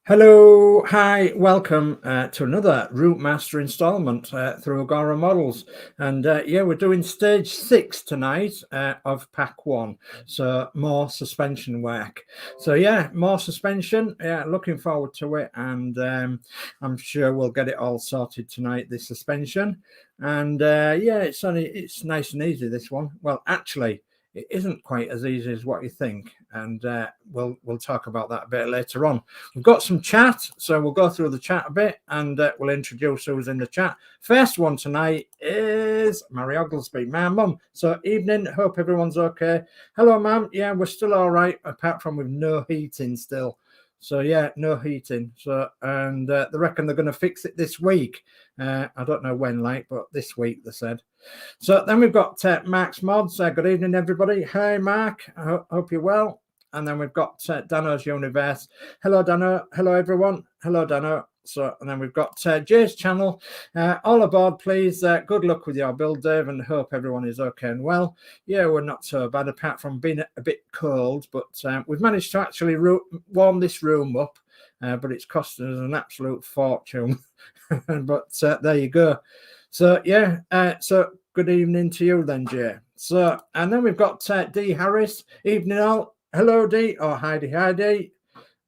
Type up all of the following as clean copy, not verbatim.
Hello, hi, welcome to another Routemaster installment through Agora Models. And yeah, we're doing stage 6 tonight of pack 1. So more suspension work. So yeah, more suspension. Yeah, looking forward to it. And I'm sure we'll get it all sorted tonight, this suspension. And yeah, it's nice and easy, this one. Well, actually, it isn't quite as easy as what you think, and we'll talk about that a bit later on. We've got some chat, so we'll go through the chat a bit, and we'll introduce who's in the chat. First one tonight is Mary Oglesby, my mum. So evening, hope everyone's okay. Hello, ma'am. Yeah, we're still all right, apart from with no heating still. So yeah, no heating. So and they reckon they're going to fix it this week. I don't know when, but this week they said. So then we've got Mark's Mods. Good evening, everybody. Hi, Mark. I hope you're well. And then we've got Dano's Universe. Hello, Dano. Hello, everyone. Hello, Dano. So, and then we've got Jay's channel. All aboard, please. Good luck with your build, Dave, and hope everyone is okay and well. Yeah, we're not so bad, apart from being a bit cold, but we've managed to actually warm this room up, but it's costing us an absolute fortune. But there you go. So yeah, so good evening to you then, Jay. So, and then we've got D Harris. Evening all. Hello, D, or Heidi.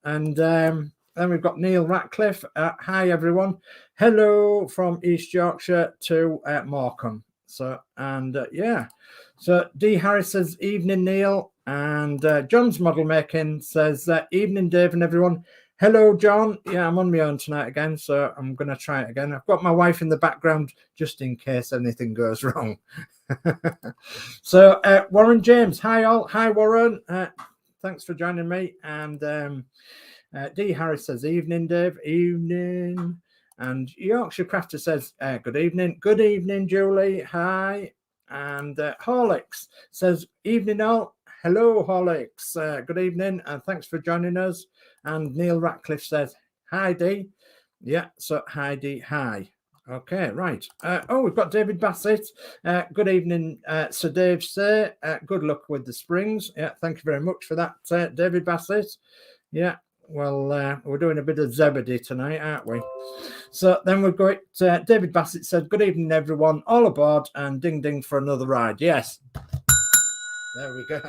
And then we've got Neil Ratcliffe. Hi, everyone. Hello from East Yorkshire to Morecambe. So, and yeah. So D Harris says, evening, Neil. And John's Model Making says, evening, Dave and everyone. Hello, John. Yeah, I'm on my own tonight again, so I'm going to try it again. I've got my wife in the background just in case anything goes wrong. So, Warren James. Hi, all. Hi, Warren. Thanks for joining me. And D. Harris says, evening, Dave. Evening. And Yorkshire Crafter says, good evening. Good evening, Julie. Hi. And Horlicks says, evening, all. Hello, Horlicks. Good evening, and thanks for joining us. And Neil Ratcliffe says, hi, D. Yeah, so hi, D. Hi. Okay, right. Oh, we've got David Bassett. Good evening, Sir Dave. Sir, good luck with the springs. Yeah, thank you very much for that, David Bassett. Yeah, well, we're doing a bit of Zebedee tonight, aren't we? So then we've got David Bassett said, good evening, everyone. All aboard and ding ding for another ride. Yes. There we go.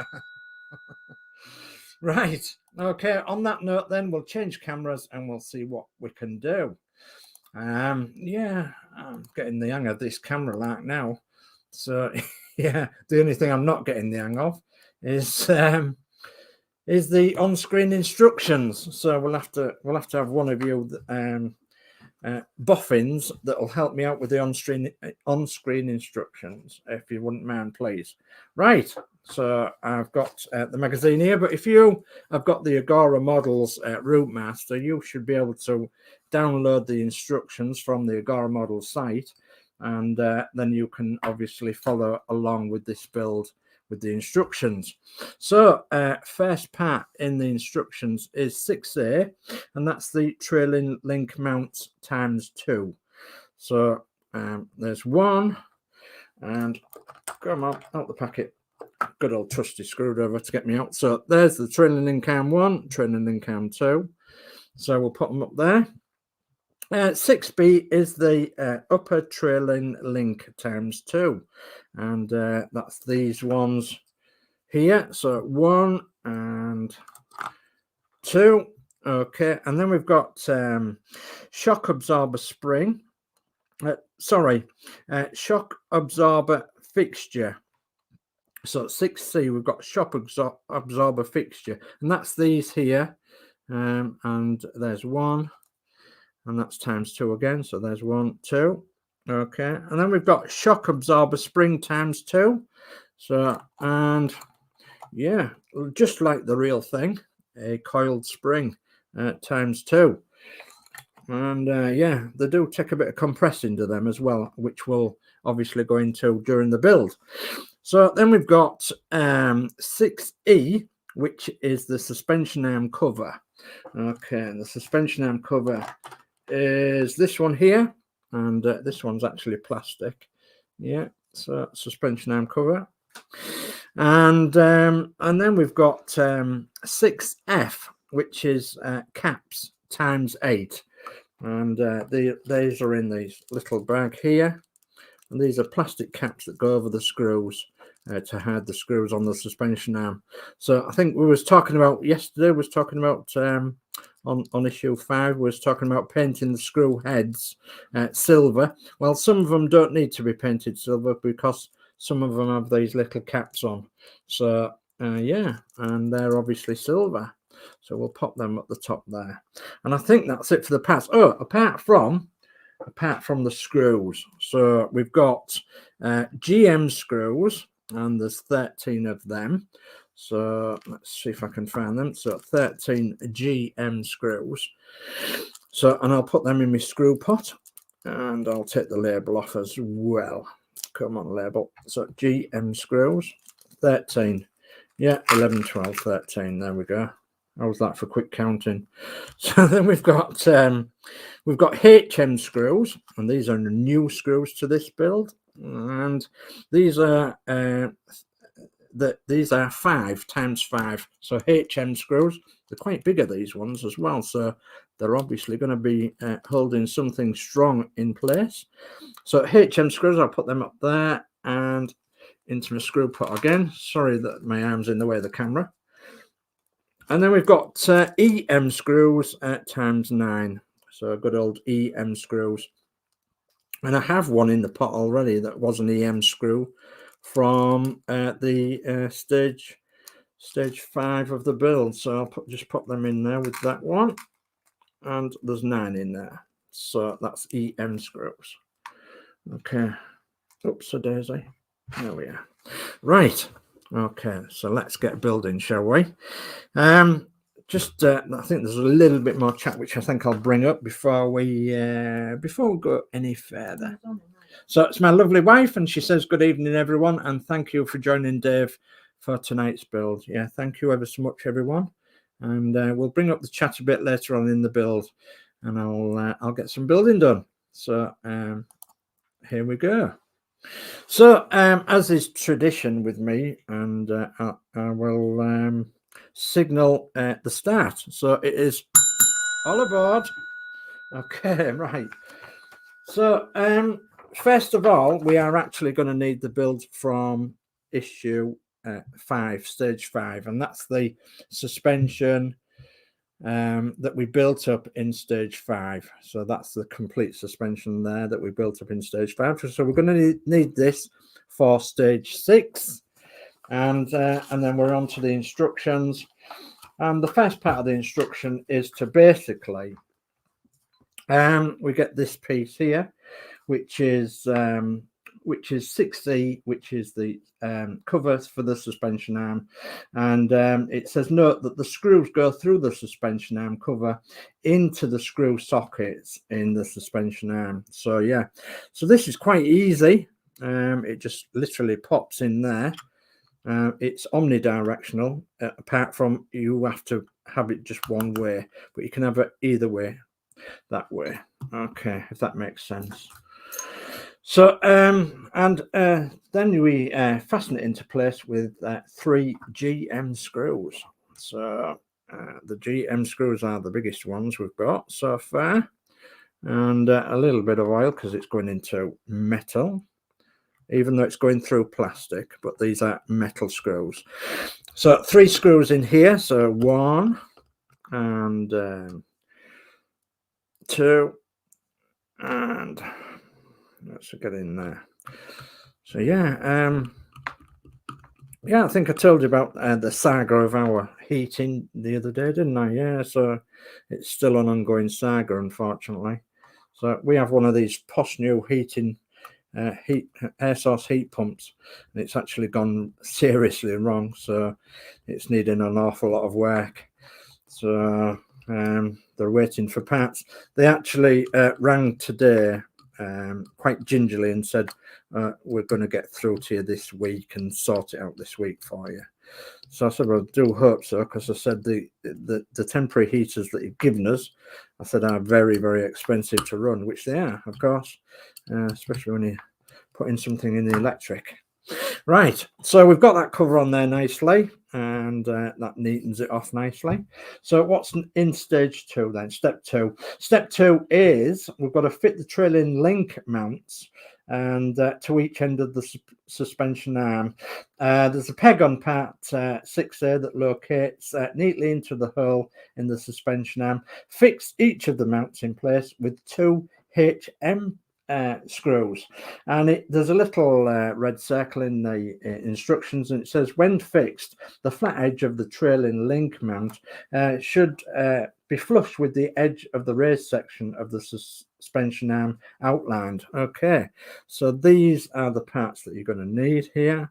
Right. Okay. On that note, then we'll change cameras and we'll see what we can do. Yeah, I'm getting the hang of this camera like now. So yeah, the only thing I'm not getting the hang of is the on-screen instructions. So we'll have to have one of you boffins that'll help me out with the on-screen instructions, if you wouldn't mind, please. Right. So I've got the magazine here, but if you have got the Agora Models Routemaster, you should be able to download the instructions from the Agora Models site, and then you can obviously follow along with this build with the instructions. So first part in the instructions is 6A, and that's the trailing link mount ×2. So there's one, and come on, out the packet. Good old trusty screwdriver to get me out. So there's the trailing link arm 1, trailing link arm 2. So we'll put them up there. 6B is the upper trailing link ×2, and that's these ones here. So 1 and 2. Okay, and then we've got shock absorber spring. Shock absorber fixture. So 6C, we've got shock absorber fixture, and that's these here. And there's 1, and that's ×2 again. So there's 1, 2. Okay, and then we've got shock absorber spring ×2. So, and yeah, just like the real thing, a coiled spring ×2. And yeah, they do take a bit of compressing to them as well, which we'll obviously go into during the build. So then we've got 6E, which is the suspension arm cover. Okay, and the suspension arm cover is this one here, and this one's actually plastic. Yeah, so suspension arm cover. And then we've got 6F, which is caps x8, and these are in these little bag here, and these are plastic caps that go over the screws to hide the screws on the suspension arm. So I think we was talking about yesterday, was talking about on issue 5, was talking about painting the screw heads silver. Well, some of them don't need to be painted silver because some of them have these little caps on. So yeah, and they're obviously silver, so we'll pop them at the top there. And I think that's it for the parts. Oh, apart from the screws, so we've got GM screws, and there's 13 of them. So let's see if I can find them. So 13 GM screws. So, and I'll put them in my screw pot, and I'll take the label off as well. Come on, label. So GM screws, 13. Yeah, 11, 12, 13. There we go. How's that for quick counting? So then we've got HM screws, and these are new screws to this build, and these are 5 times 5. So HM screws, they're quite bigger, these ones as well, so they're obviously going to be holding something strong in place. So HM screws, I'll put them up there and into my screw pot again. Sorry that my arm's in the way of the camera. And then we've got EM screws times 9. So good old EM screws. And I have one in the pot already that was an EM screw from the stage 5 of the build. So I'll just pop them in there with that one. And there's 9 in there. So that's EM screws. Okay. Oops, a daisy. There we are. Right. Okay, so let's get building, shall we? I think there's a little bit more chat which I think I'll bring up before we go any further. So it's my lovely wife, and she says, "Good evening, everyone, and thank you for joining Dave for tonight's build." Yeah, thank you ever so much, everyone. And we'll bring up the chat a bit later on in the build, and I'll get some building done. So here we go. So as is tradition with me, and I will signal the start. So it is all aboard. Okay, right. So first of all, we are actually going to need the build from issue 5, stage 5, and that's the suspension that we built up in stage 5. So that's the complete suspension there that we built up in stage 5. So we're going to need this for stage 6, and then we're on to the instructions. And the first part of the instruction is to basically we get this piece here, which is 6C, which is the covers for the suspension arm, and it says note that the screws go through the suspension arm cover into the screw sockets in the suspension arm. So yeah, so this is quite easy. It just literally pops in there. It's omnidirectional, apart from you have to have it just one way, but you can have it either way, that way. Okay, if that makes sense. So then we fasten it into place with 3 GM screws. So the GM screws are the biggest ones we've got so far, and a little bit of oil because it's going into metal, even though it's going through plastic, but these are metal screws. So 3 screws in here, so 1 and 2, and let's get in there. So yeah, I think I told you about the saga of our heating the other day, didn't I? Yeah, so it's still an ongoing saga, unfortunately. So we have one of these posh new heating air source heat pumps, and it's actually gone seriously wrong, so it's needing an awful lot of work. So they're waiting for parts. They actually rang today quite gingerly and said, we're going to get through to you this week and sort it out this week for you. So I said, well, I do hope so, because I said the temporary heaters that you've given us, I said, are very, very expensive to run, which they are, of course, especially when you put in something in the electric. Right, so we've got that cover on there nicely, and that neatens it off nicely. So what's in stage 2 then? Step 2. Step 2 is we've got to fit the trailing link mounts and to each end of the suspension arm. There's a peg on part 6A that locates neatly into the hole in the suspension arm. Fix each of the mounts in place with 2 HM screws, and there's a little red circle in the instructions, and it says when fixed, the flat edge of the trailing link mount should be flush with the edge of the raised section of the suspension arm outlined. Okay, so these are the parts that you're going to need here,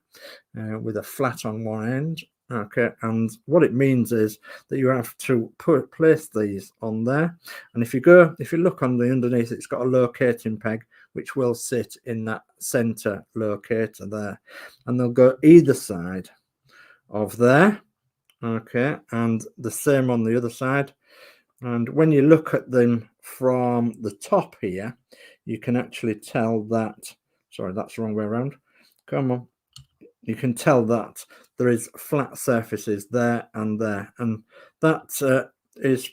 with a flat on one end. Okay, and what it means is that you have to place these on there, and if you look on the underneath, it's got a locating peg which will sit in that center locator there, and they'll go either side of there. Okay, and the same on the other side. And when you look at them from the top here, you can actually tell that, sorry, that's the wrong way around. Come on. You can tell that there is flat surfaces there, and that is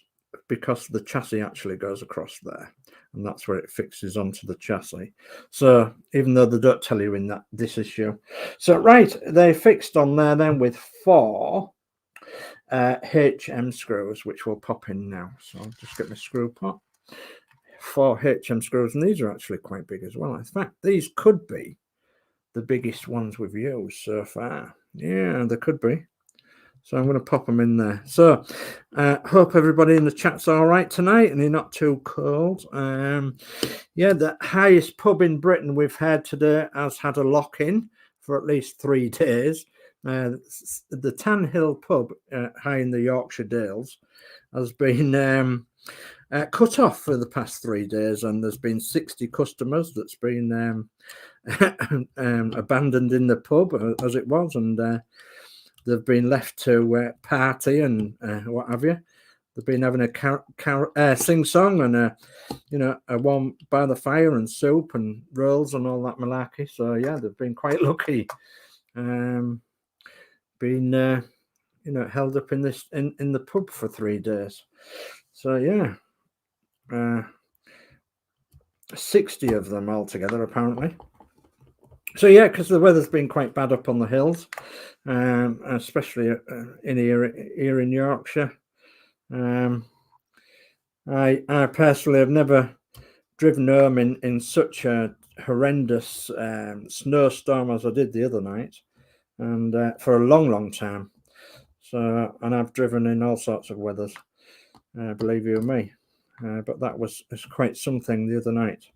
because the chassis actually goes across there, and that's where it fixes onto the chassis. So even though they don't tell you in this issue, so right, they fixed on there then with 4 HM screws, which will pop in now. So I'll just get my screw pot. 4 HM screws, and these are actually quite big as well. In fact, these could be the biggest ones we've used so far. Yeah, they could be. So I'm going to pop them in there. So hope everybody in the chat's all right tonight and you're not too cold. Yeah, the highest pub in Britain we've had today has had a lock-in for at least 3 days. The Tan Hill pub high in the Yorkshire Dales has been cut off for the past 3 days, and there's been 60 customers that's been abandoned in the pub as it was, and they've been left to party and what have you. They've been having a sing-song and a warm by the fire and soup and rolls and all that malarkey. So yeah, they've been quite lucky. Been held up in the pub for 3 days. So yeah, 60 of them altogether apparently. So yeah, because the weather's been quite bad up on the hills, especially in here in Yorkshire. I personally have never driven home in such a horrendous snowstorm as I did the other night, and for a long time. So, and I've driven in all sorts of weathers, believe you me, but that was quite something the other night.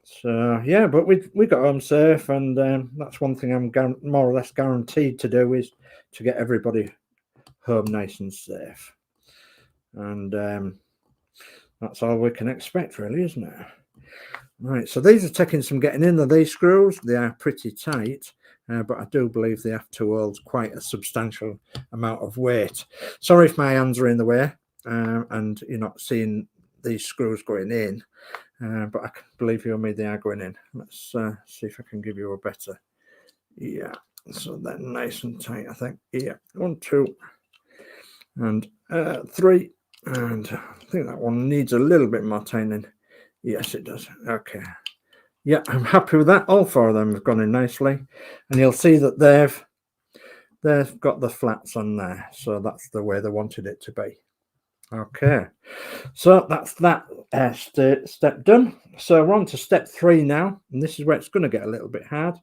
So yeah, but we got home safe, and that's one thing I'm more or less guaranteed to do, is to get everybody home nice and safe, and that's all we can expect, really, isn't it? Right, so these are taking some getting in. These screws, they are pretty tight, but I do believe they have to hold quite a substantial amount of weight. Sorry if my hands are in the way and you're not seeing these screws going in. But I believe you or me, they are going in. Let's see if I can give you a better. Yeah, so they're nice and tight, I think. Yeah, 1, 2, and 3. And I think that one needs a little bit more tightening. Yes, it does. Okay. Yeah, I'm happy with that. All 4 of them have gone in nicely. And you'll see that they've got the flats on there. So that's the way they wanted it to be. Okay, so that's that step done. So we're on to step 3 now, and this is where it's going to get a little bit hard.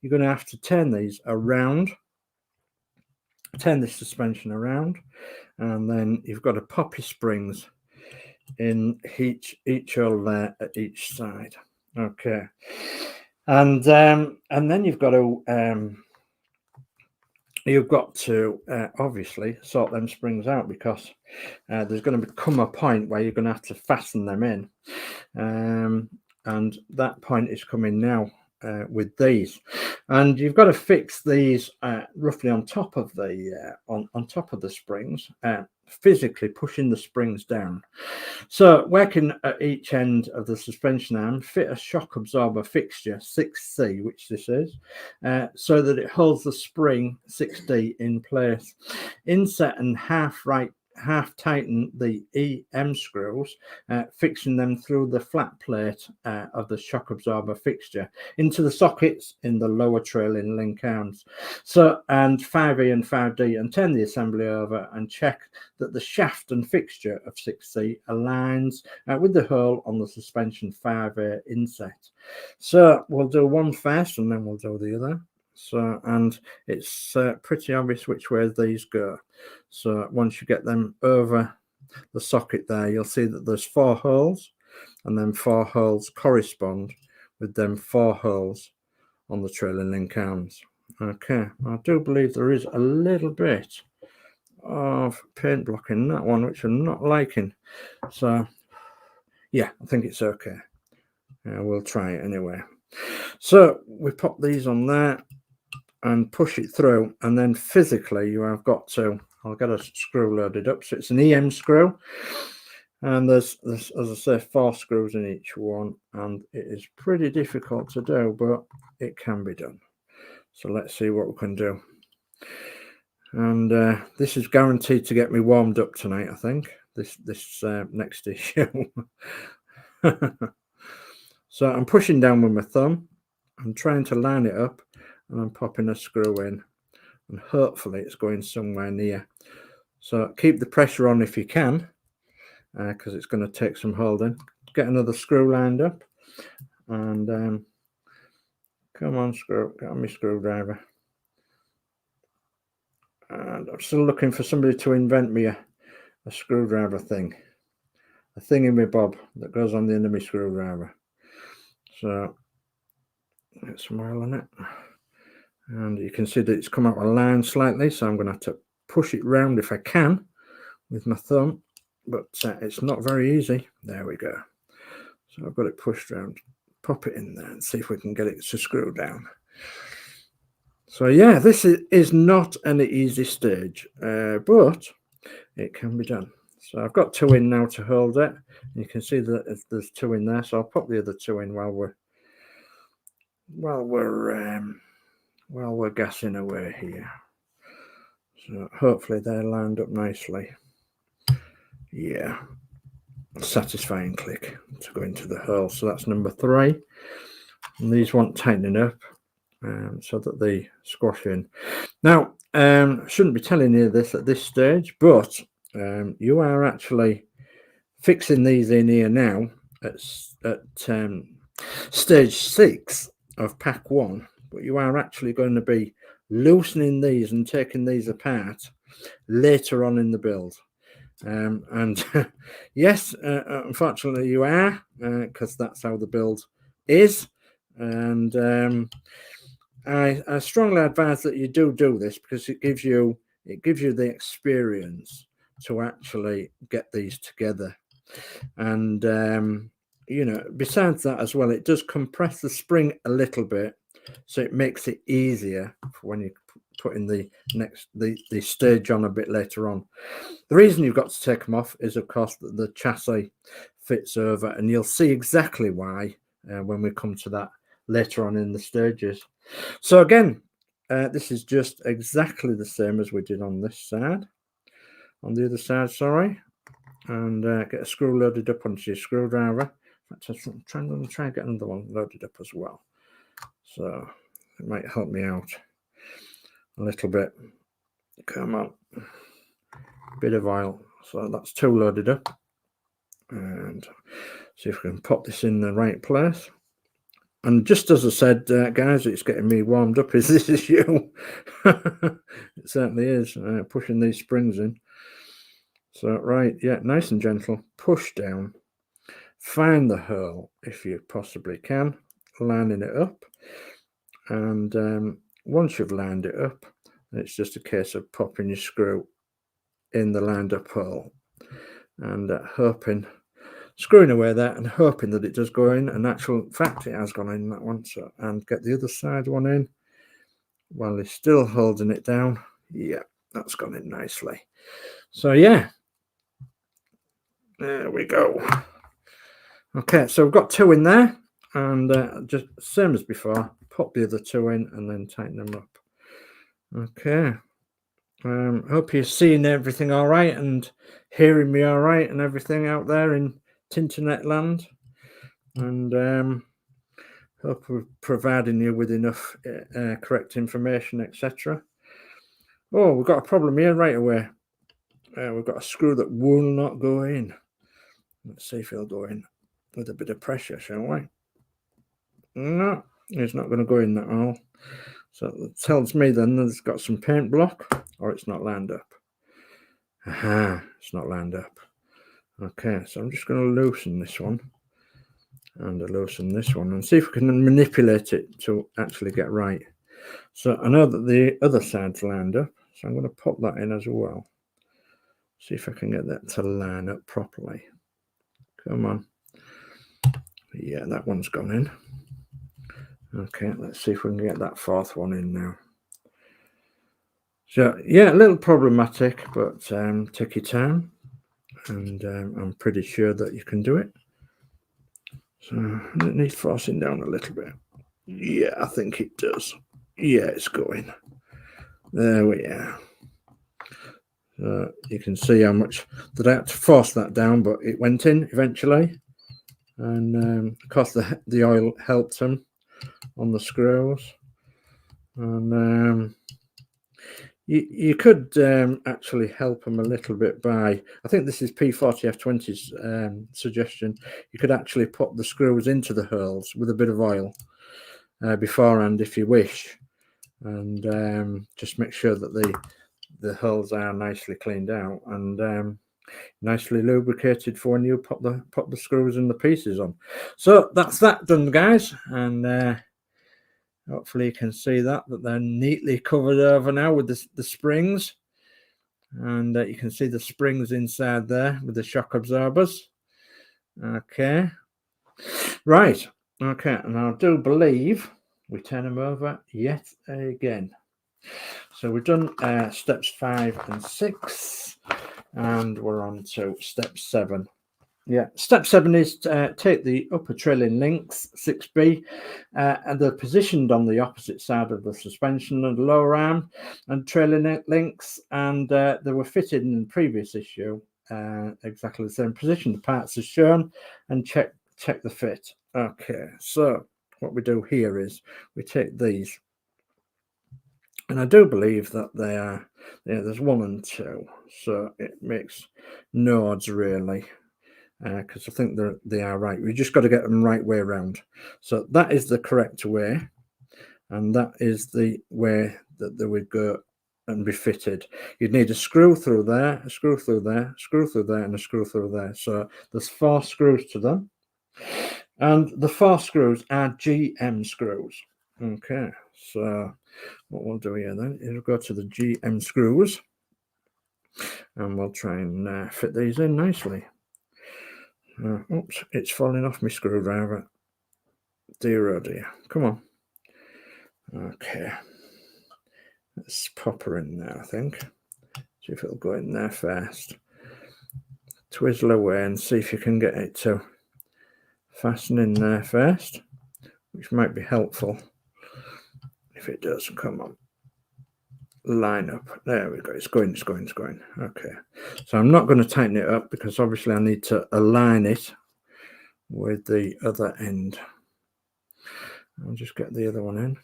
You're going to have to turn these around, turn this suspension around, and then you've got to pop your springs in each hole there at each side. Okay, and then you've got to obviously sort them springs out, because there's going to come a point where you're going to have to fasten them in, and that point is coming now. with these, and you've got to fix these roughly on top of the on top of the springs, physically pushing the springs down. So working at each end of the suspension arm, fit a shock absorber fixture 6C, which this is, so that it holds the spring 6D in place. Inset and half tighten the EM screws, fixing them through the flat plate of the shock absorber fixture into the sockets in the lower trailing link arms. So, and 5E and 5D, and turn the assembly over and check that the shaft and fixture of 6C aligns with the hole on the suspension 5A inset. So we'll do one first and then we'll do the other. So, and it's pretty obvious which way these go. So once you get them over the socket there, you'll see that there's 4 holes, and then 4 holes correspond with them 4 holes on the trailing link arms. Okay, I do believe there is a little bit of paint blocking that one, which I'm not liking. So yeah, I think it's okay. We'll try it anyway. So we pop these on there and push it through, and then physically you have got to, I'll get a screw loaded up. So it's an EM screw, and there's as I say, 4 screws in each one, and it is pretty difficult to do, but it can be done. So let's see what we can do. And this is guaranteed to get me warmed up tonight, I think, this next issue. So I'm pushing down with my thumb, I'm trying to line it up, and I'm popping a screw in, and hopefully it's going somewhere near. So keep the pressure on if you can, because it's going to take some holding. Get another screw lined up, and come on, get on my screwdriver. And I'm still looking for somebody to invent me a screwdriver thing, a thingy bob that goes on the end of my screwdriver. So get some oil on it, and you can see that it's come out of line slightly, so I'm going to have to push it round if I can with my thumb, but it's not very easy. There we go. So I've got it pushed round, pop it in there and see if we can get it to screw down. So yeah, this is not an easy stage, but it can be done. So I've got 2 in now to hold it. You can see that there's 2 in there, so I'll pop the other 2 in while we're gassing away here. So hopefully they're lined up nicely. Yeah, satisfying click to go into the hole. So that's number 3, and these want tightening up so that they squash in. Now, shouldn't be telling you this at this stage, but you are actually fixing these in here now at stage 6 of pack 1, but you are actually going to be loosening these and taking these apart later on in the build. And yes, unfortunately you are, because that's how the build is. And I strongly advise that you do this, because it gives you the experience to actually get these together. And you know, besides that as well, it does compress the spring a little bit, so it makes it easier for when you put in the stage on a bit later on. The reason you've got to take them off is, of course, that the chassis fits over, and you'll see exactly why when we come to that later on in the stages. So again, this is just exactly the same as we did on this side, on the other side, sorry. And get a screw loaded up onto your screwdriver. In fact, I'm going to try and get another one loaded up as well, so it might help me out a little bit. Come on, bit of oil. So that's 2 loaded up, and see if we can pop this in the right place. And just as I said, guys, it's getting me warmed up is this issue. It certainly is, pushing these springs in. So right, yeah, nice and gentle, push down, find the hole if you possibly can, lining it up, and once you've lined it up, it's just a case of popping your screw in the lined up hole, and hoping screwing away there and hoping that it does go in. And actual fact, it has gone in, that one. So, and get the other side one in while he's still holding it down. Yeah, that's gone in nicely. So yeah, there we go. Okay, so we've got 2 in there, and just same as before, pop the other 2 in and then tighten them up. Okay. Hope you're seeing everything all right and hearing me all right and everything out there in Tinternet land. And hope we're providing you with enough correct information, etc. Oh, we've got a problem here right away. We've got a screw that will not go in. Let's see if it'll go in with a bit of pressure, shall we? No, it's not going to go in at all. So it tells me then that it's got some paint block or it's not lined up. Aha, it's not lined up. Okay, so I'm just going to loosen this one and loosen this one and see if we can manipulate it to actually get right. So I know that the other side's lined up, so I'm going to pop that in as well. See if I can get that to line up properly. Come on. Yeah, that one's gone in. Okay, let's see if we can get that 4th one in now. So yeah, a little problematic, but take your time, and I'm pretty sure that you can do it. So it needs forcing down a little bit. Yeah, I think it does. Yeah, it's going. There we are. So you can see how much that I had to force that down, but it went in eventually. And of course the oil helped them on the screws. And you could actually help them a little bit by, I think this is P40F20's suggestion, you could actually put the screws into the holes with a bit of oil beforehand if you wish, and just make sure that the holes are nicely cleaned out and nicely lubricated for when you pop the screws and the pieces on. So that's that done, guys, and hopefully you can see that they're neatly covered over now with the springs, and you can see the springs inside there with the shock absorbers. Okay, right. Okay, and I do believe we turn them over yet again. So we've done steps 5 and 6, and we're on to step 7. Yeah, step 7 is take the upper trailing links, 6B, and they're positioned on the opposite side of the suspension and the lower arm and trailing links, and they were fitted in the previous issue, exactly the same position. The parts are shown, and check the fit. Okay, so what we do here is we take these, and I do believe that they are, yeah, there's 1 and 2, so it makes no odds really, because I think they are right. We just got to get them right way around. So that is the correct way, and that is the way that they would go and be fitted. You'd need a screw through there, a screw through there, a screw through there, and a screw through there. So there's 4 screws to them, and the 4 screws are GM screws. Okay, so what we'll do here then is we'll go to the GM screws, and we'll try and fit these in nicely. Oops, it's falling off my screwdriver. Dear oh dear. Come on. Okay. Let's pop her in there, I think. See if it'll go in there first. Twizzle away and see if you can get it to fasten in there first, which might be helpful. If it does, come on. Line up. There we go. It's going. Okay. So I'm not going to tighten it up because obviously I need to align it with the other end. I'll just get the other one in.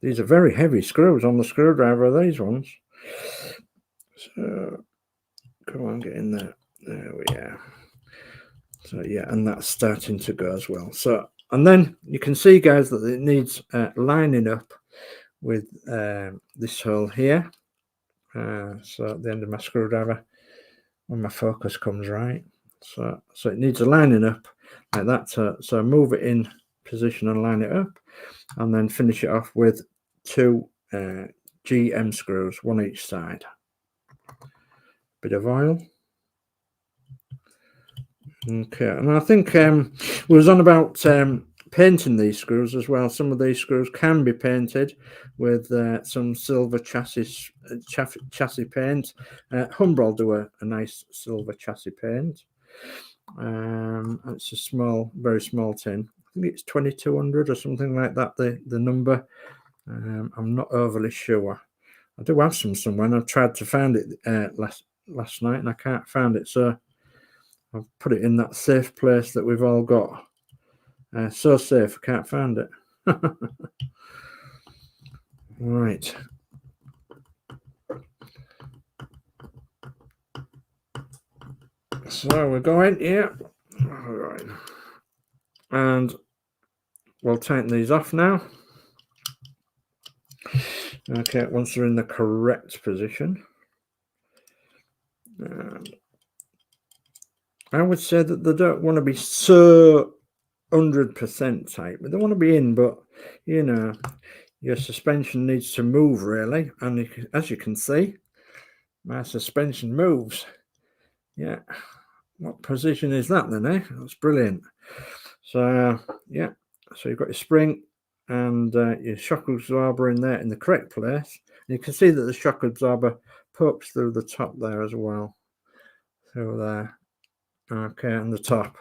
These are very heavy screws on the screwdriver, these ones. So come on, get in there. There we are. So yeah, and that's starting to go as well. So, and then you can see, guys, that it needs lining up with this hole here. So at the end of my screwdriver, when my focus comes right. So it needs a lining up like that. So move it in position and line it up, and then finish it off with 2 GM screws, 1 each side. Bit of oil. Okay, and I think we was on about painting these screws as well. Some of these screws can be painted with some silver chassis paint. Humbrol do a nice silver chassis paint. It's a small, very small tin. I think it's 2200 or something like that. The number. I'm not overly sure. I do have some somewhere, and I've tried to find it last night, and I can't find it. So I've put it in that safe place that we've all got. So safe, I can't find it. Right. So we're going here. All right. And we'll tighten these off now. Okay, once they're in the correct position. And I would say that they don't want to be so 100% tight, but they want to be in, but you know, your suspension needs to move really, and as you can see, my suspension moves. Yeah, what position is that then, eh? That's brilliant. So yeah, so you've got your spring and your shock absorber in there in the correct place. And you can see that the shock absorber pokes through the top there as well, through there. Okay, on the top.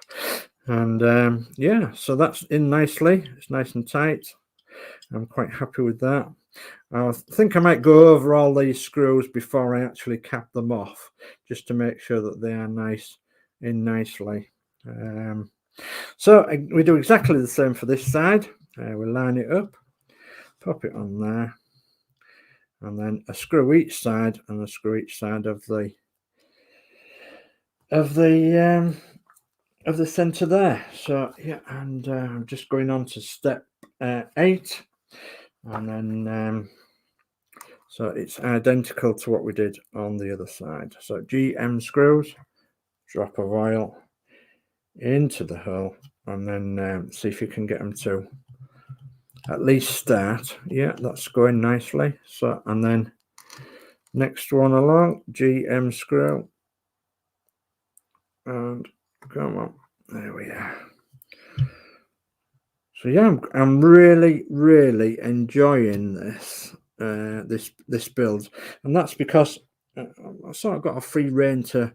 And yeah, so that's in nicely. It's nice and tight. I'm quite happy with that. I think I might go over all these screws before I actually cap them off, just to make sure that they are nice in nicely. So we do exactly the same for this side. We line it up, pop it on there, and then a screw each side and a screw each side of the center there. So yeah, and I'm just going on to step 8, and then so it's identical to what we did on the other side. So GM screws, drop of oil into the hole, and then see if you can get them to at least start. Yeah, that's going nicely. So, and then next one along, GM screw, and come on, there we are. So yeah, I'm really enjoying this this build, and that's because I sort of got a free rein to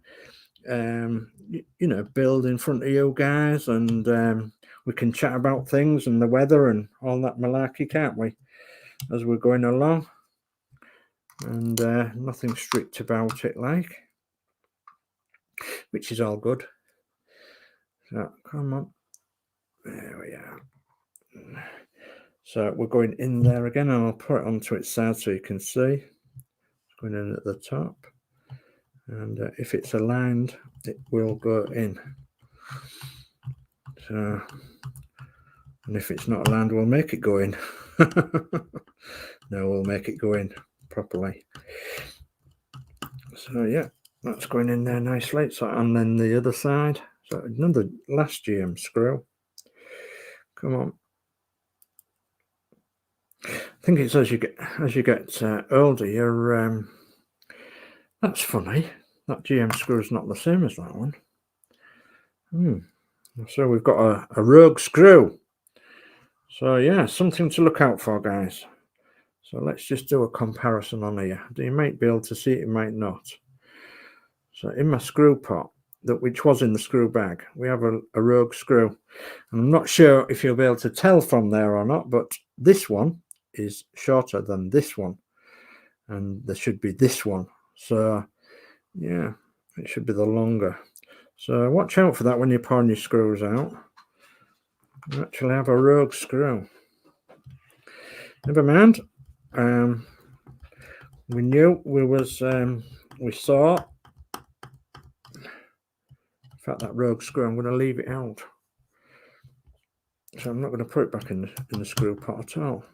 you know, build in front of you guys, and we can chat about things and the weather and all that malarkey, can't we, as we're going along, and nothing strict about it, like, which is all good. So come on, there we are. So we're going in there again, and I'll put it onto its side so you can see. It's going in at the top, and if it's aligned, it will go in. So, and if it's not aligned, we'll make it go in. No, we'll make it go in properly. So yeah, that's going in there nicely. So, and then the other side. So another last GM screw. Come on. I think it's as you get older, you're that's funny. That GM screw is not the same as that one. So we've got a rogue screw. So yeah, something to look out for, guys. So let's just do a comparison on here. You might be able to see it, you might not. So in my screw pot, which was in the screw bag, we have a rogue screw. And I'm not sure if you'll be able to tell from there or not, but this one is shorter than this one. And there should be this one. So yeah, it should be the longer. So watch out for that when you're pouring your screws out. You actually have a rogue screw. Never mind. We knew we saw. In fact, that rogue screw, I'm going to leave it out. So I'm not going to put it back in the screw pot at all.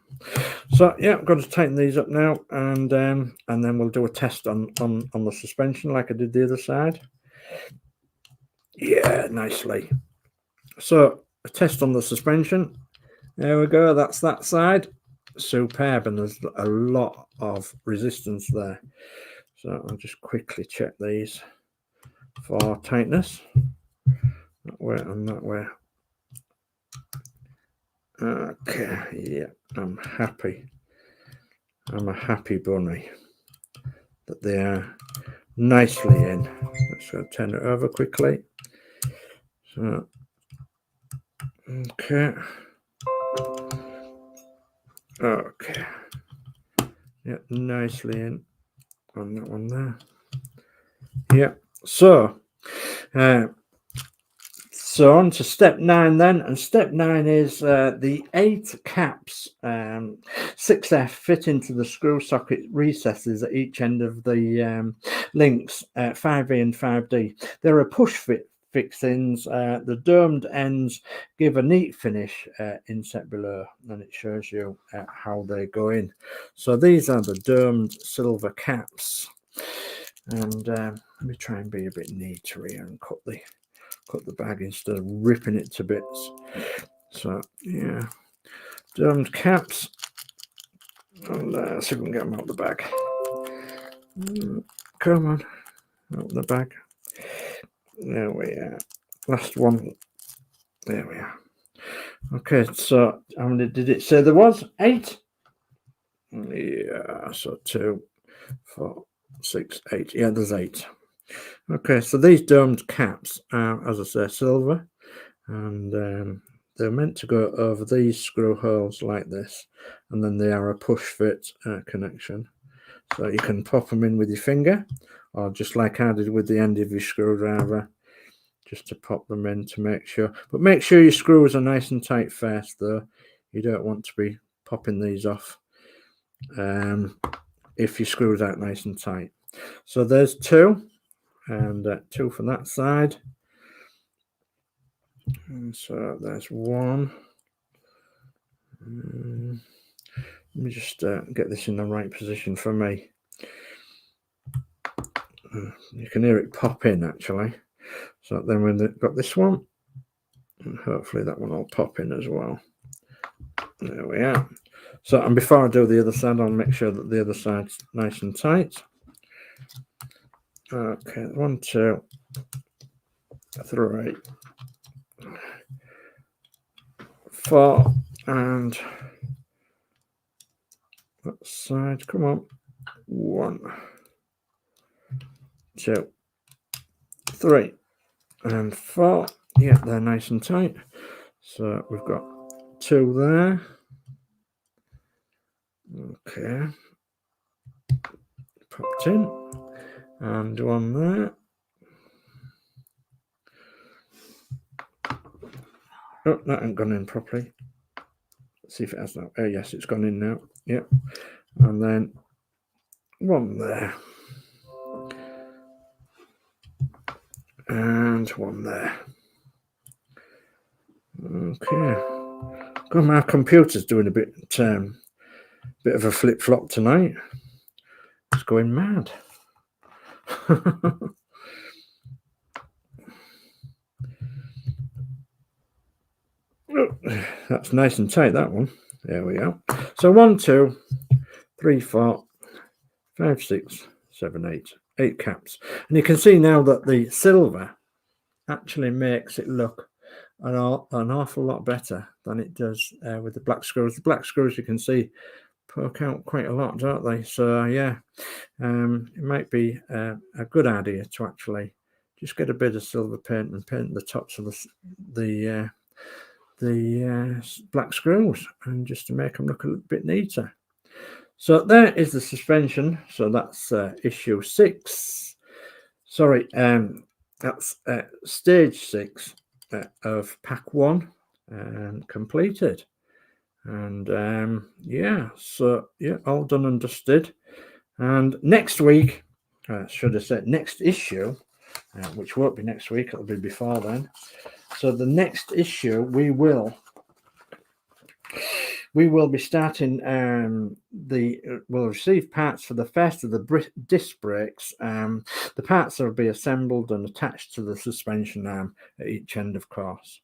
So yeah, I've got to tighten these up now, and then we'll do a test on the suspension like I did the other side. Yeah, nicely. So a test on the suspension. There we go. That's that side. Superb, and there's a lot of resistance there. So I'll just quickly check these for tightness. that way and that way. Okay, yeah, I'm happy. I'm a happy bunny that they are nicely in. Let's go turn it over quickly. So, okay. Okay. Yeah, nicely in on that one there. Yeah. So on to step 9 then, and step 9 is the 8 caps, 6F fit into the screw socket recesses at each end of the links, 5E and 5D. There are push fit fixings. The domed ends give a neat finish inset below, and it shows you how they go in. So these are the domed silver caps, and let me try and be a bit neater here and cut the bag instead of ripping it to bits. So yeah, domed caps, and see if we can get them out the bag. Come on, out the bag. There we are. Last one. There we are. Okay, so how many did it say there was? 8? Yeah, so 2, 4, 6, 8. Yeah, there's 8. Okay, so these domed caps are, as I say, silver, and they're meant to go over these screw holes like this, and then they are a push fit connection. So you can pop them in with your finger, or just like I did with the end of your screwdriver, just to pop them in to make sure. But make sure your screws are nice and tight first, though. You don't want to be popping these off if your screws aren't nice and tight. So there's 2, and 2 from that side. And so there's 1. Let me just get this in the right position for me. You can hear it pop in actually. So then we've got this one, and hopefully that one will pop in as well. There we are. So, and before I do the other side, I'll make sure that the other side's nice and tight. Okay, 1, 2, 3, 4, and that side. Come on. 1, 2, 3, and 4. Yeah, they're nice and tight. So we've got 2 there. Okay. Popped in. And 1 there. Oh, that ain't gone in properly. Let's see if it has now. Oh, yes, it's gone in now. Yep. And then 1 there. And 1 there. Okay. God, my computer's doing a bit of a flip-flop tonight. It's going mad. That's nice and tight, that one. There we go. So 1, 2, 3, 4, 5, 6, 7, 8. 8 caps. And you can see now that the silver actually makes it look an awful lot better than it does with the black screws. The black screws, you can see, poke out quite a lot, don't they? So yeah, it might be a good idea to actually just get a bit of silver paint and paint the tops of the black screws, and just to make them look a little bit neater. So there is the suspension. So that's issue 6. Sorry, that's stage 6 of pack 1 completed. And yeah, so yeah, all done and dusted. And next week, should I say next issue, which won't be next week, it'll be before then. So the next issue we will be starting we'll receive parts for the first of the disc brakes. The parts will be assembled and attached to the suspension arm at each end, of course.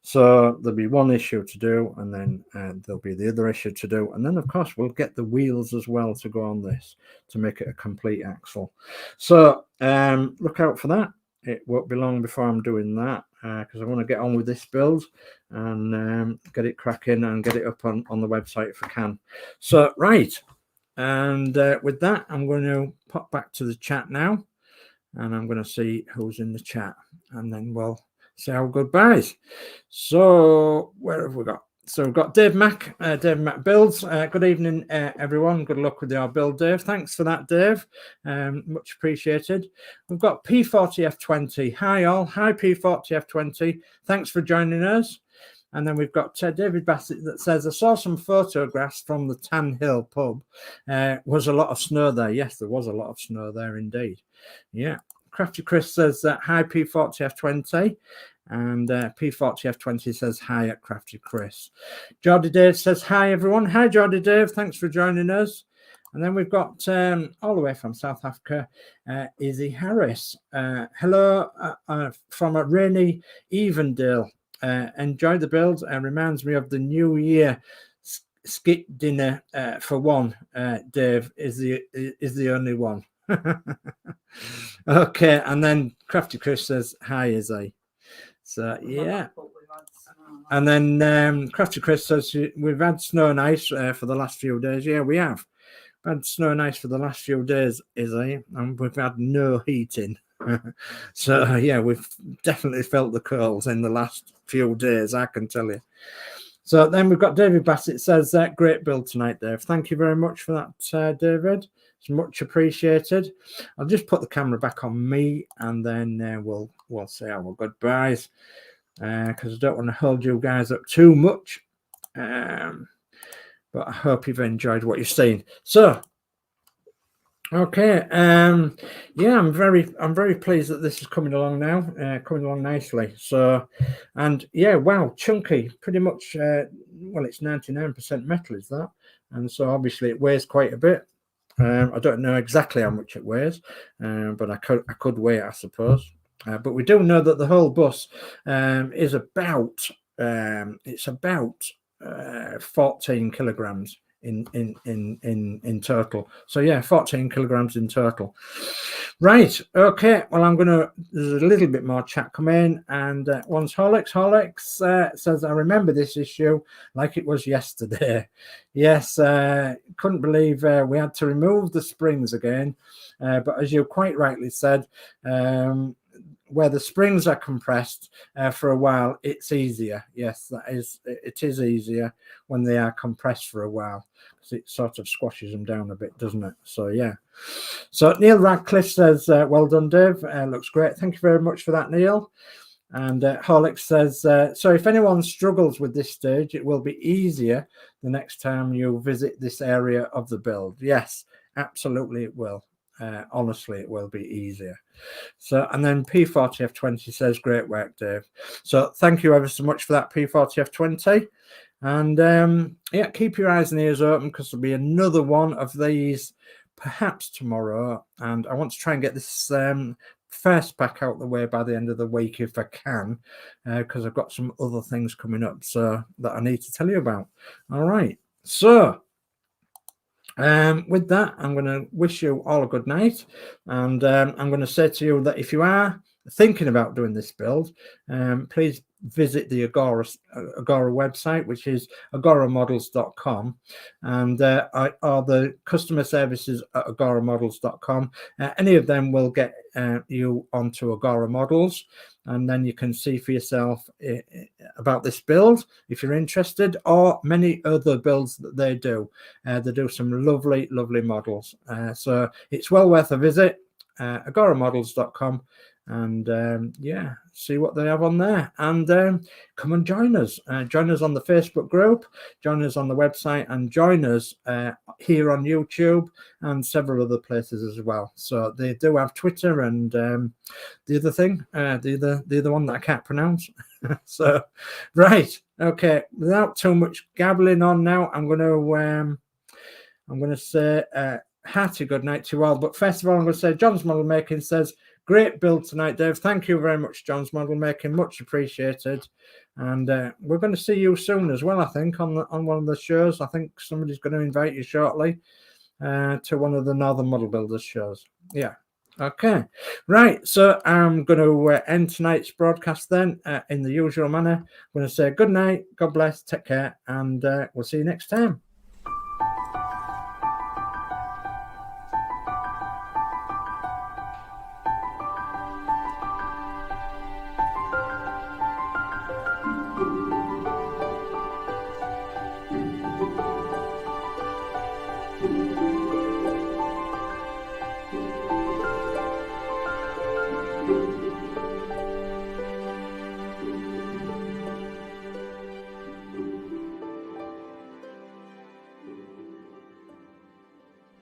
So there'll be one issue to do, and then there'll be the other issue to do, and then of course we'll get the wheels as well to go on this to make it a complete axle. So look out for that. It won't be long before I'm doing that. because I want to get on with this build and get it cracking and get it up on the website if I can. So right, and with that, I'm going to pop back to the chat now, and I'm going to see who's in the chat, and then we'll say our goodbyes. So where have we got? So we've got Dave Mack Builds. Good evening, everyone. Good luck with your build, Dave. Thanks for that, Dave. Much appreciated. We've got P40F20. Hi, all. Hi, P40F20. Thanks for joining us. And then we've got David Bassett that says, I saw some photographs from the Tan Hill pub. Was a lot of snow there. Yes, there was a lot of snow there indeed. Yeah. Crafty Chris says, hi, P40F20. And P40F20 says hi at Crafty Chris. Jordy Dave says hi, everyone. Hi, Jordy Dave. Thanks for joining us. And then we've got all the way from South Africa, Izzy Harris. Hello from a rainy Evendale. Enjoy the build. Reminds me of the New Year skit dinner for one. Dave is the only one. Okay, and then Crafty Chris says hi, Izzy. So yeah, and then Crafty Chris says we've had snow and ice for the last few days. Yeah, we have had snow and ice for the last few days, Izzy, and we've had no heating. So yeah, we've definitely felt the cold in the last few days, I can tell you. So then we've got David Bassett says great build tonight, Dave. Thank you very much for that, David. It's much appreciated. I'll just put the camera back on me, and then we'll say our goodbyes because I don't want to hold you guys up too much. But I hope you've enjoyed what you've seen. So, okay, yeah, I'm very pleased that this is coming along now, coming along nicely. So, and yeah, wow, chunky, pretty much. Well, it's 99% metal, is that? And so obviously it weighs quite a bit. I don't know exactly how much it weighs, but I could weigh it, I suppose. But we do know that the whole bus is about 14 kilograms in total. So yeah, 14 kilograms in total. Right. Okay. Well, there's a little bit more chat come in, and once Horlicks says, I remember this issue like it was yesterday. Yes. Couldn't believe we had to remove the springs again. But as you quite rightly said, where the springs are compressed for a while, it's easier. Yes, it is easier when they are compressed for a while, because it sort of squashes them down a bit, doesn't it? So yeah. So Neil Radcliffe says, well done, Dave. Looks great. Thank you very much for that, Neil. And Horlicks says, so if anyone struggles with this stage, it will be easier the next time you visit this area of the build. Yes, absolutely it will. Honestly, it will be easier. So, and then P40F20 says, great work, Dave. So thank you ever so much for that, P40F20. And yeah, keep your eyes and ears open, because there'll be another one of these perhaps tomorrow. And I want to try and get this first pack out the way by the end of the week if I can, because I've got some other things coming up so that I need to tell you about. All right. So with that, I'm going to wish you all a good night, and I'm going to say to you that if you are thinking about doing this build, please visit the Agora website, which is agoramodels.com, and or the customer services at agoramodels.com. Any of them will get you onto Agora Models, and then you can see for yourself about this build if you're interested, or many other builds that they do. They do some lovely models, so it's well worth a visit. agoramodels.com, and yeah, see what they have on there, and come and join us on the Facebook group, join us on the website, and join us here on YouTube and several other places as well. So they do have Twitter and the other thing, the other one that I can't pronounce. So right, okay, without too much gabbling on now, I'm going to say hearty good night to you all. But first of all, I'm going to say John's Model Making says, great build tonight, Dave. Thank you very much, John's Model Making. Much appreciated. And we're going to see you soon as well, I think, on one of the shows. I think somebody's going to invite you shortly to one of the Northern Model Builders shows. Yeah. Okay, right. So I'm going to end tonight's broadcast then in the usual manner. I'm going to say good night, God bless, take care, and we'll see you next time.